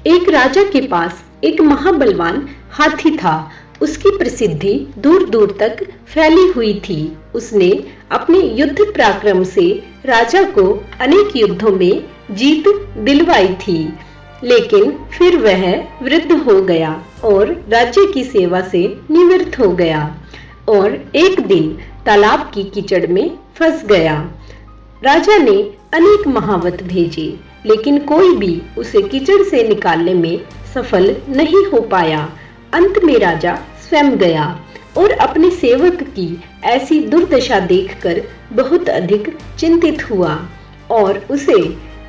एक राजा के पास एक महाबलवान हाथी था। उसकी प्रसिद्धि दूर दूर तक फैली हुई थी। उसने अपने युद्ध पराक्रम से राजा को अनेक युद्धों में जीत दिलवाई थी, लेकिन फिर वह वृद्ध हो गया और राज्य की सेवा से निवृत्त हो गया और एक दिन तालाब की कीचड़ में फंस गया। राजा ने अनेक महावत भेजे, लेकिन कोई भी उसे कीचड़ से निकालने में सफल नहीं हो पाया। अंत में राजा स्वयं गया और अपने सेवक की ऐसी दुर्दशा देखकर बहुत अधिक चिंतित हुआ और उसे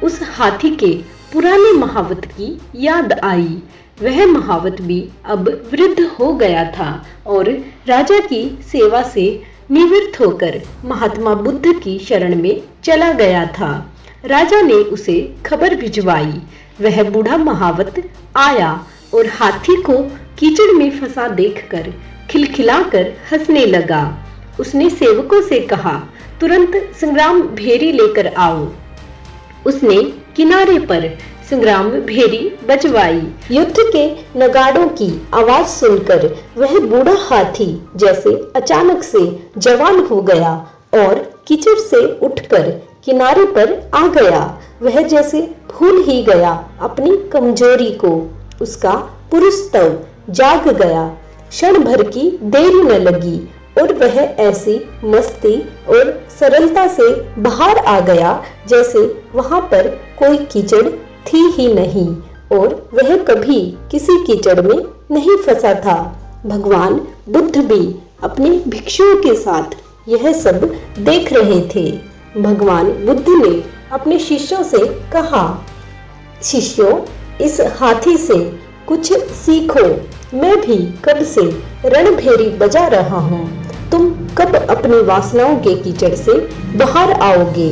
उस हाथी के पुराने महावत की याद आई। वह महावत भी अब वृद्ध हो गया था और राजा की सेवा से निवृत्त होकर महात्मा बुद्ध की शरण में चला गया था। राजा ने उसे खबर भिजवाई। वह बूढ़ा महावत आया और हाथी को कीचड़ में फंसा देखकर खिलखिलाकर हंसने लगा। उसने सेवकों से कहा, तुरंत संग्राम भेरी लेकर आओ। उसने किनारे पर संग्राम भेरी बजवाई। युद्ध के नगाड़ों की आवाज सुनकर वह बूढ़ा हाथी जैसे अचानक से जवान हो गया और कीचड़ से उठकर किनारे पर आ गया। वह जैसे भूल ही गया अपनी कमजोरी को। उसका पुरुष तव जाग गया। क्षण भर की देरी न लगी और वह ऐसी मस्ती और सरलता से बाहर आ गया जैसे वहां पर कोई कीचड़ थी ही नहीं और वह कभी किसी कीचड़ में नहीं फंसा था। भगवान बुद्ध भी अपने भिक्षुओं के साथ यह सब देख रहे थे। भगवान बुद्ध ने अपने शिष्यों से कहा, शिष्यों, इस हाथी से कुछ सीखो। मैं भी कब से रणभेरी बजा रहा हूँ। तुम कब अपनी वासनाओं के कीचड़ से बाहर आओगे?